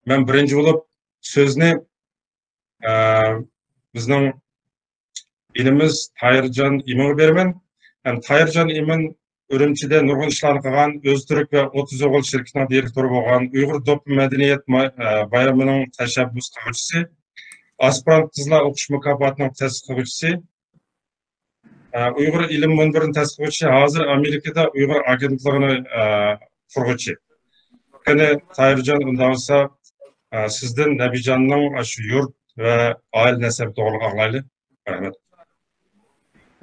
Ben birinci olup sözünü bizning elimiz Tayircan İman'a bermen. Yani Tayircan İman Ürümçide nurg'un ishlarni qilgan, O'ztürk va 30 o'g'il shirkitining direktori bo'lgan, Uyg'ur do'ppi madaniyat bayramining tashabbus qiluvchisi, aspirant qizlar o'qish mukofotining tasdiqlovchisi, Uyg'ur ilm munbirini tasdiqlovchi, hozir Amerikada Uyg'ur agentligini qurg'uvchi. Qani Tayirjon, unda bo'lsa sizdan Nabijonning shu yurt va oila nasabi to'g'ri anglayli. Rahmat.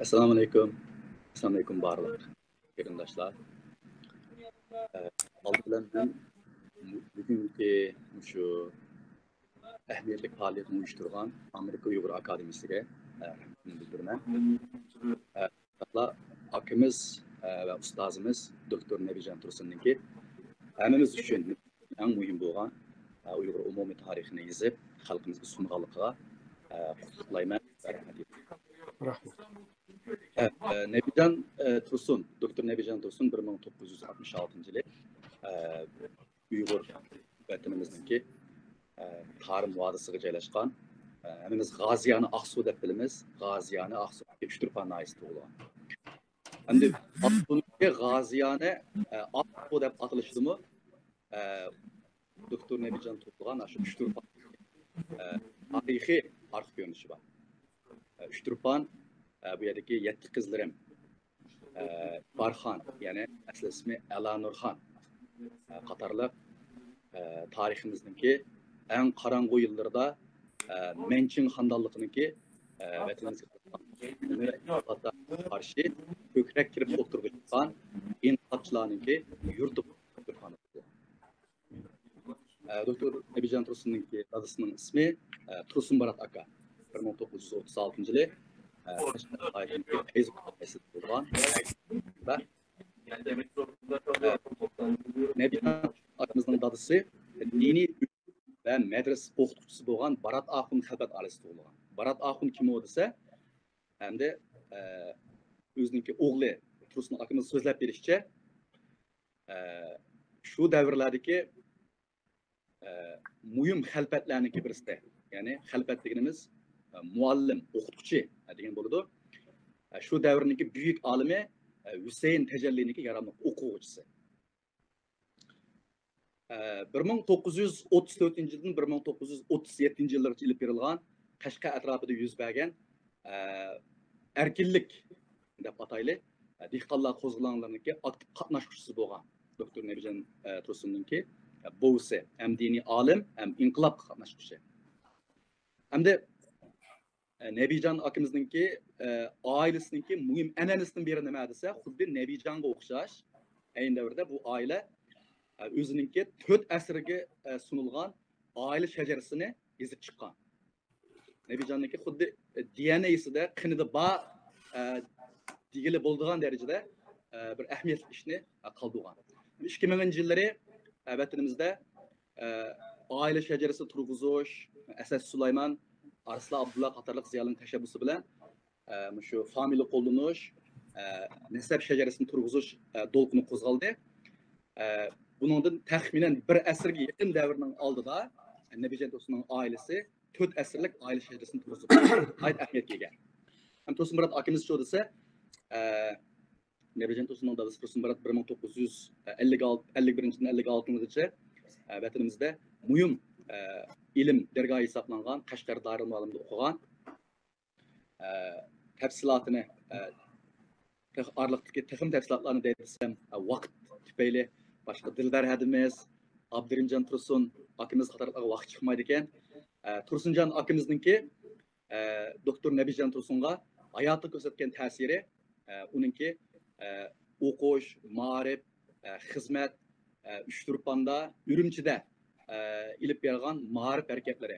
Assalomu alaykum. Assalomu alaykum barliq qarindoshlar. Oldindan men bugungi shu ahamiyatli faoliyatni uyushtirgan Amerika Uyg'ur akademiyasiga rahmatni bildiraman. Akamiz va ustozimiz doktor Nabijon Tursunniki hammamiz uchun eng muhim bo'lgan Uyg'ur umumiy tarixini yozib, xalqimizga sunganligiga qutlaqlayman. Rahmat. Nabijon Tursun, Doktor Nabijon Tursun 1966 yılı Uyghur vatanımızdaki Tarım Vadisi'ne joylashgan. Hemimiz Gaziyani Aksu deb bilamiz. Gaziyani Aksu Üçtürpan nahisida bo'lgan. Endi Aksu'niki Gaziyani Aksu deb atilishidimi? Doktor Nabijon to'plagan shu Üçtürpan tarixiy arxiv ko'rinishi bor. Üçtürpan bu yerdeki yetti kızlarım Barxan, yani asıl ismi Ela Nurxan Katarlı tariximizdeki en karanlık yıllarda Mençin Handallık'ınki vatanımızga karşı kökrek kirip oturgan inqilobchilarniki yurti Üçtürpan. Doktor Nabijon Tursun'unki dadısının ismi Tursun Barat Aka. 1936 yılı Nabijon akamızın dadısı dini ve medres o'qituvchisi bo'lgan Barat Axun xalqat ailesida bo'lgan. Barat Axun kim o desa, hem de o'zininki o'g'li Tursun akamız so'zlab berishicha, shu davrlardagi muhim xalfatlarniki birisi. Yani xalfat deganimiz muallim, o'qituvchi degan bo'ladi. Shu davrniki büyük alimi Hüseyin Tecelli'niki yaramliq o'quvchisi. 1934 yildan 1937 yillargacha ilib berilgan Qashqa atrofida yuz bergan erkinlik deb atayli dehqonlar qo'zg'olonlarininki aktiv qatnashuvchisi bo'lgan doktor Nabijon Tursunniki buvisi ham diniy olim, ham inqilob qatnashuvchi. Hamda Nabijon akamizningki oilasininki muhim an'anasidan biri nima desa, xuddi Nabijonga o'xshash ayni davrda bu oila o'zininki 4 asrga sunilgan oila shajarasini yozib chiqqan. Nabijonniki xuddi DNA'sida qinida bor degili bo'ladigan darajada bir ahamiyatli ishni qildigan. 2000-yillari vatanimizda oila shajarasi turg'izish, Asas Sulaymon, Arslan Abdullah qatorliq ziyolining tashabbusi bilan shu familiya qo'llanish, nasab shajarasini turg'izish to'lqini qo'zg'aldi. Bundan taxminan bir asrga yaqin davrning oldida Nabijon Tursunning oilasi 4 asrlik oila shajarasini turg'izib ayt ahamiyatga ega. Ham Tursun Barat akamiz shu desa, Nabijon Tursunning dadasi Tursun Barat 1951-yildan 56-yilgacha vatanimizda muhim ilim dergahı hesaplangan, Qashqar Darul Muallimda o'qigan. Tafsilotini arliqdagi texim tafsilotlarni desam, vaqt tufayli boshqa Dilbar hadimiz, Abdurimjon Tursun akamiz qatorliqlarga vaqt chiqmaydi ekan. Tursunjon akamizningki doktor Nabijon Tursunga hayotda ko'rsatgan ta'siri, uninki o'qish, ma'rif, xizmat, Üçtürpanda, Ürümçide ilib bergan ma'rif harakatlari,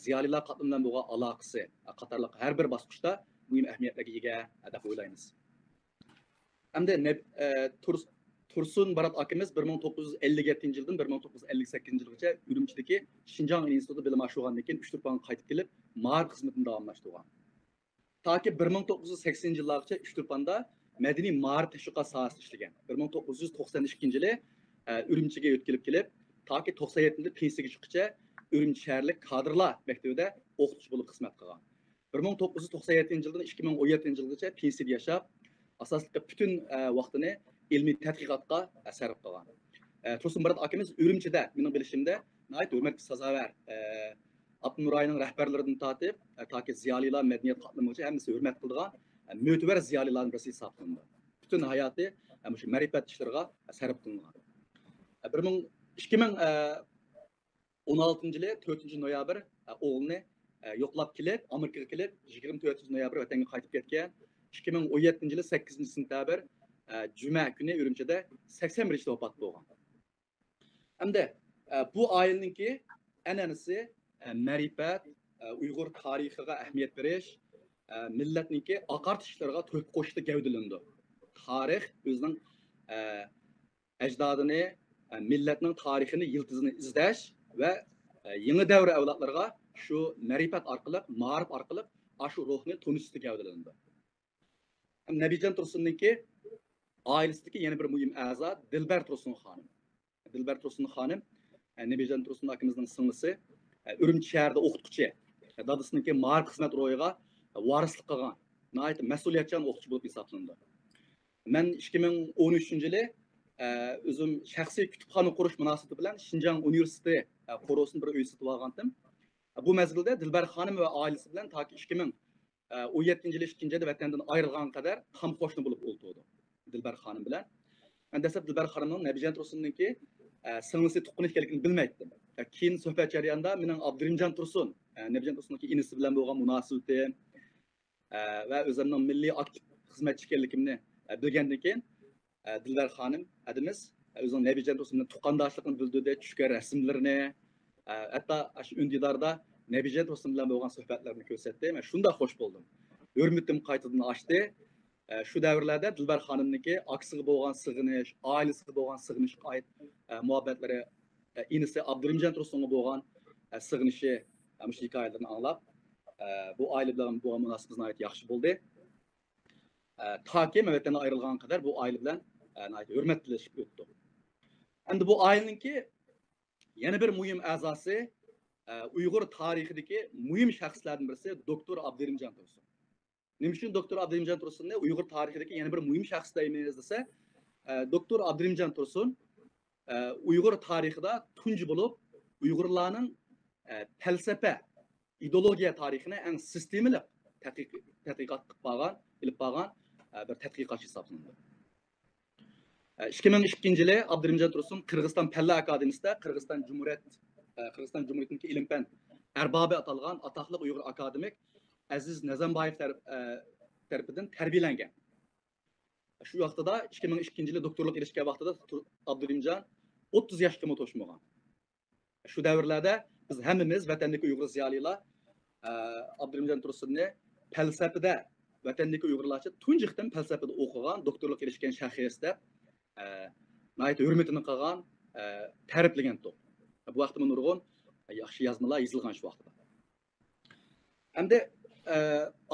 ziyolilar qatlamidan bo'lgan aloqasi qatorliq har bir bosqichda muhim ahamiyatga ega deb o'ylaymiz. Hamda Tursun Barat akamiz 1957-yildan 1958-yilgacha Ürümchidagi Xinjiang institutida bilim oshirgandan keyin Üçtürpanga qaytib kelib, ma'rif xizmatini davomlashtirgan. Toki 1980-yillargacha Üçtürpanda madaniy ma'rif tashviqot sohasida ishlagan. 1992-yili Ürümchiga o'tkilib kelib, ta ki 97-yilda pensiyaga chiqquncha Urumchi shaharlik kadrlar maktabida o'qituvchi bo'lib xizmat qilgan. 1997-yildan 2017-yilgacha pensiyada yashab, asosliqda butun vaqtini ilmiy tadqiqotga sarf qilgan. Tursun Murat akamiz Urumchida, mening bilishimda, nihoyat hurmatga sazovor Abdunur ayning rahbarlaridan tortib, toki ziyolilar madaniyat qatlamigacha hammasi hurmat qilgan mo'tabar ziyolilarning birisi hisoblanadi. Butun hayoti shu ma'rifat ishlariga sarf qilingan. 2016-yili 4-noyabr o'g'lini yo'qlab kelib, Amerikaga kelib, 24-noyabr vatanga qaytib ketgan. 2017-yili 8-sentabr juma kuni Urumchida 81 yoshda vafot bo'lgan. Hamda bu oilaningki an'anasi ma'rifat, Uyg'ur tarixiga ahamiyat berish, millatningki aqartishlarga to'p qo'shishda gavdalandi. Tarix o'zining ajdodini, millatning tarixini, yiltizini izlash va yangi davr avlodlarga shu ma'rifat orqali, ma'rif orqali shu ruhni tunishda gavdalandi. Nabijon Tursunningki ailesidagi yana bir muhim a'zo Dilbar Tursun xonim. Dilbar Tursun xonim Nabijon Tursun akimizning singlisi, Urumchi shahrida o'qituvchi. Dadasininki ma'rif xizmat ro'yiga varislik qilgan, nihoyat mas'uliyatchan o'qituvchi bo'lib hisoblanadi. Men 2013-yili o'zim shaxsiy kutubxona qurish munosabati bilan Xinjiang universiteti quruvchining bir uy sotib olgandim. Bu mezgilda Dilbar xonim va oilasi bilan toki 2017-yili 2-oyda vatandan ayrilgan qadar ham qo'shni bo'lib o'ltirdi. Dilbar xonim bilan. Men dastlab Dilbar xonimning Nabijon Tursunningki singlisi tuqqan ekanligini bilmaydim. Keyin suhbat jarayonida mening Abdurimjon Tursun, Nabijon Tursunningki inisi bilan bo'lgan munosabati va o'zimning milliy aktiv xizmatchi ekanligimni bilgandan keyin Dilbar xonim adimiz o'zining Nabijon Tursunning tuqqandoshligini bildirdi, tushgan rasmlarini, hatto shu undidarda Nabijon Tursun bilan bo'lgan suhbatlarni ko'rsatdi. Men shunda xush bo'ldim. Hurmatim qaytadan oshdi. Shu davrlarda Dilbar xonimniki aksiga bo'lgan sig'inish, oilasiga bo'lgan sig'inishga oid muhabbatlari, inisi Abdurimjon Tursunga bo'lgan sig'inishi, shu hikoyalarni anglab, bu oila bilan bo'lgan munosabatimiz nihoyat yaxshi bo'ldi. Toki vatandan ayrilgan qadar bu oila bilan nihoyat hurmat tilashib o'tdi. Endi bu oilaningki yana bir muhim a'zosi Uyg'ur tarixidagi muhim shaxslardan birisi doktor Abdurimjon Tursun. Nima uchun doktor Abdurimjon Tursunni Uyg'ur tarixidagi yana bir muhim shaxs deymiz desa, doktor Abdurimjon Tursun Uyg'ur tarixida tunji bo'lib, Uyg'urlarning falsafa, ideologiya tarixini eng sistemli tadqiqot qilib qolgan bir tadqiqotchi hisoblanadi. 2002-yili Abdurimjon Tursun Qirg'iziston Palla akademiyasida Qirg'iziston Cumhuriyetining ilm-fan arbobi atalgan atoqli Uyg'ur akademik Aziz Nazambayev tarafidan tarbiyalangan. Shu vaqtida 2002-yili doktorlik erishgan vaqtida Abdurimjon 30 yoshga to'shmagan. Shu davrlarda biz hammamiz vatandagi Uyg'ur ziyolilar Abdurimjon Tursunni falsafada vatandagi Uyg'urlarcha tunji qitim falsafada o'qigan, doktorlik erishgan shaxs deb nihoyat hurmatini qilgan, ta'riflagan to'p. Bu vaqtda nurg'un yaxshi yozmalar yozilgan shu vaqtda. Hamda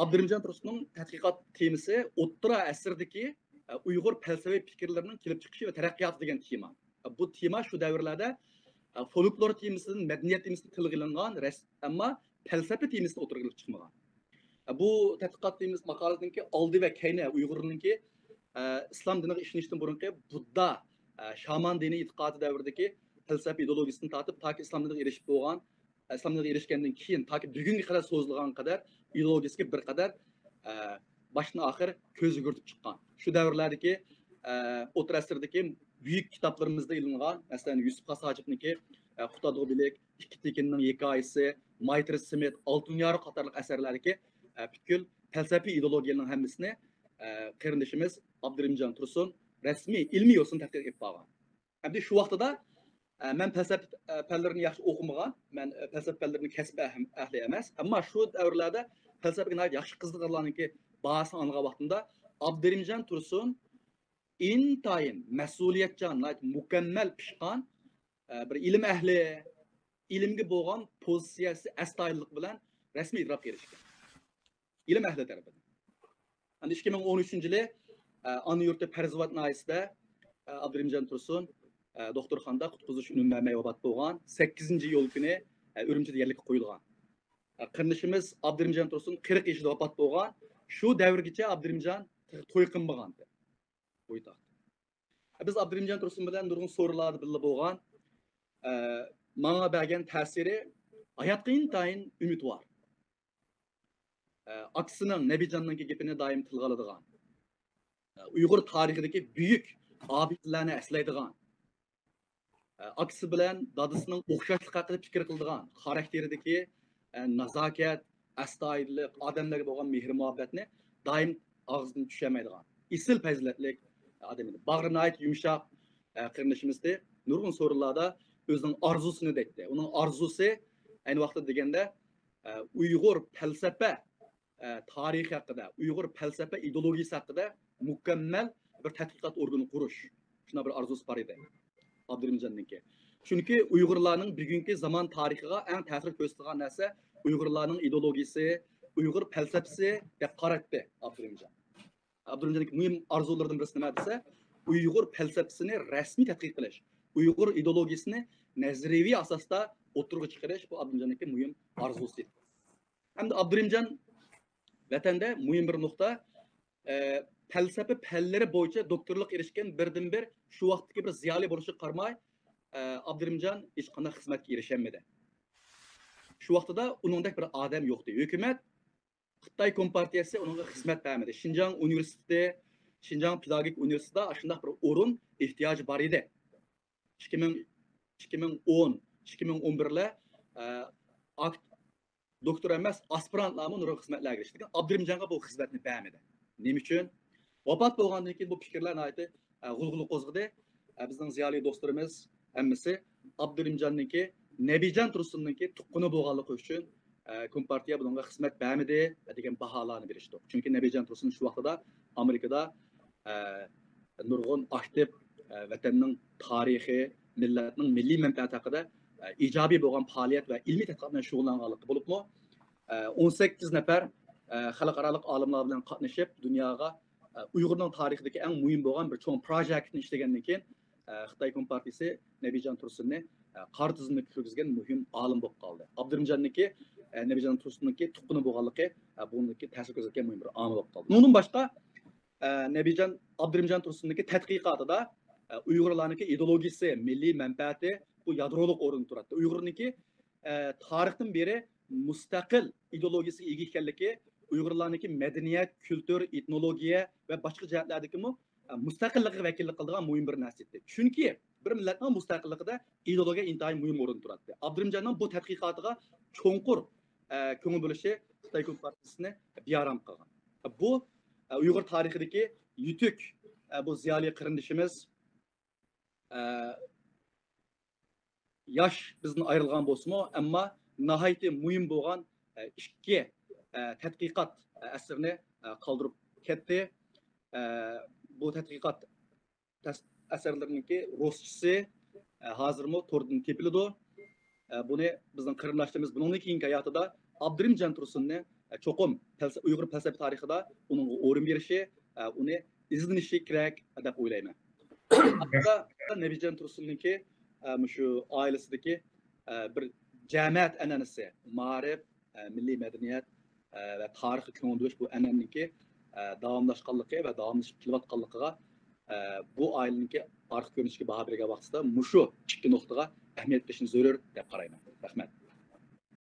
Abdurimjon Tursunning tadqiqot temasi o'rta asrdagi Uyg'ur falsafiy fikrlarining kelib chiqishi va taraqqiyoti degan tema. Bu tema shu davrlarda folklor temasidan madaniyat temasiga tilga ilingan, ammo falsafa temasini o'tirg'ilib chiqmagan. Bu tadqiqot temasi maqolasiningki oldi va kayni Uyg'urningki islom diniga ishonishdan burungi Budda, shaman dini e'tiqodi davridagi falsafa ideologiyasini tortib, toki islom diniga erishib bo'lgan, islom diniga erishgandan keyin toki bugunga qadar so'zilgan qadar ideologiyasiga bir qadar boshdan oxir ko'z yugurtib chiqqan. Shu davrlardagi o'rta asrdagi buyuk kitoblarimizda ilingan, masalan Yusuf Hasajibniki Xutadg'ubilik, Ikki tekinning hikoyasi, Maytri Simet, Oltin yoriq qatorliq asarlardagi butkul falsafiy ideologiyalarning hammasini qarindishimiz Abdurimjon Tursun rasmiy ilmiy yo'ldan tadqiq etib qolgan. Endi shu vaqtida men falsafa fanlarini yaxshi o'qimagan, men falsafa fanlarini kasb ahli emas, ammo shu davrlarda falsafaga yaxshi qiziqganlarniki bahasini olgan vaqtida Abdurimjon Tursun intayin mas'uliyatchan, mukammal pishqan bir ilm ahli, ilmga bo'lgan pozitsiyasi astoydillik bilan rasmiy e'tirofga erishgan. Ilm ahli tarafidan. Endi 2013-yili Ana yurti Parzovat nahisida Abdurimjon Tursun doktorxonada qutqizish unumlamay vafot bo'lgan 8-iyul kuni Urumchida yerlikka qo'yilgan. Qarindishimiz Abdurimjon Tursun 40 yoshida vafot bo'lgan. Shu davrgacha Abdurimjon to'y qilmagan. Biz Abdurimjon Tursun bilan nurg'un so'rovlarda birga bo'lgan. Menga bergan ta'siri hayotga intayin umid bor. Aksining Nabijonning gapini doim tilga oladigan. Uyg'ur tarixidagi buyuk obidlarni eslaydigan. Aksi bilan dadisining o'xshashlik haqida fikr qiladigan, xarakteridagi nazokat, astoydillik, odamlarga bo'lgan mehr-muhabbatni doim og'zidan tushamaydigan. Isil fazilatlik odam edi. Bag'rini ayt yumshoq qarindishimizda nurg'un so'rovlarda o'zining orzusini aytdi. Uning orzusi ayni vaqtda deganda Uyg'ur falsafa tarixi haqida, Uyg'ur falsafa ideologiyasi haqida mukammal bir tadqiqot organi qurish. Shuna bir arzusi bor edi. Abdurimjonniki. Chunki Uyg'urlarning bugungi zamon tarixiga eng ta'sir ko'rsatgan narsa Uyg'urlarning ideologiyasi, Uyg'ur falsafasi deb qaratdi Abdurimjon. Abdurimjonniki muhim arzularidan birisi nima desa, Uyg'ur falsafasini rasmiy tadqiq qilish, Uyg'ur ideologiyasini nazariy asosda o'tirg'i chiqarish bu Abdurimjonniki muhim arzusi. Hamda Abdurimjon vatanda muhim bir nuqta falsafa fallari bo'yicha doktorlik erishgan birdan bir shu vaqtdagi bir ziyoli bo'lishiga qaramay Abdurimjon hech qanday xizmatga erisholmadi. Shu vaqtida uningdek bir odam yo'qdi. Hukumat Xitoy Kompartiyasi uningga xizmat bermadi. Xinjiang universiteti, Xinjiang pedagogik universitetida shunday bir o'rin ehtiyoji bor edi. 2010, 2011lar doktor emas, aspirantlarga nurg'un xizmatlarga erishdi. Abdurimjonga bu xizmatni bermadi. Nima uchun? Vafot bo'lgandan keyin bu fikrlarni aytib, g'ulg'ula qo'zg'adi. Bizning ziyoli do'stlarimiz hammasi Abdurimjonniki, Nabijon Tursunniki tuqquni bo'lganligi uchun Kompartiya bunga xizmat bermadi degan baholarni berishdi. Chunki Nabijon Tursun shu vaqtda Amerikada nurg'un aktiv vatanning tarixi, millatning milliy manfaati haqida ijobiy bo'lgan faoliyat va ilmiy tadqiqot bilan shug'ullanganligi bo'libmi, 18 nafar xalqaro olimlar bilan qatnashib dunyoga Uyg'urning tarixidagi eng muhim bo'lgan bir cho'ng proyektni ishlagandan keyin Xitoy Kompartiyasi Nabijon Tursunni qora tizimga kirgizgan muhim olim bo'lib qoldi. Abdurimjonniki Nabijon Tursunniki tuqquni bo'lganligi buniki ta'sir ko'rsatgan muhim bir omil bo'lib qoldi. Bundan boshqa Abdurimjon Tursunniki tadqiqotida Uyg'urlarniki ideologiyasi, milliy manfaati bu yadrolik o'rinda turadi. Uyg'urniki tarixdan beri mustaqil ideologiyasiga ega ekanligi, Uyg'urlarniki madaniyat, kultur, etnologiya va boshqa jihatlardagi mustaqillikka vakillik qiladigan muhim bir narsa edi. Chunki bir millatning mustaqilligida ideologiya intayin muhim o'rin turadi. Abdurimjonning bu tadqiqotiga cho'nqur ko'ngil bo'lishi Xitoy Kompartiyasini bearam qilgan. Bu Uyg'ur tarixidagi yutuq bu ziyoli qarindishimiz yosh bizdan ayrilgan bo'lsa-mu, ammo nihoyatda muhim bo'lgan ikki tadqiqot asarni qoldirib ketdi. Bu tadqiqot asarlarniki roschisi hozirmi to'rdan tepiladi. Buni bizning qarindoshlarimiz bundan keyingi hayotida Abdurimjon Tursunni cho'qim Uyg'ur falsafa tarixida uning o'rin berishi, uni izlanishi kerak deb o'ylayman. Nabijon Tursunniki shu oilasidagi bir jamiyat an'anasi, ma'rif, milliy madaniyat va tarixi ko'ngildirish bu an'ananiki davomlashganligi va davomlashib kelayotganligiga bu oilaniki orqa ko'rinishiga baho bergan vaqtida mushu ikki nuqtaga ahamiyat berishni zarur deb qarayman. Rahmat.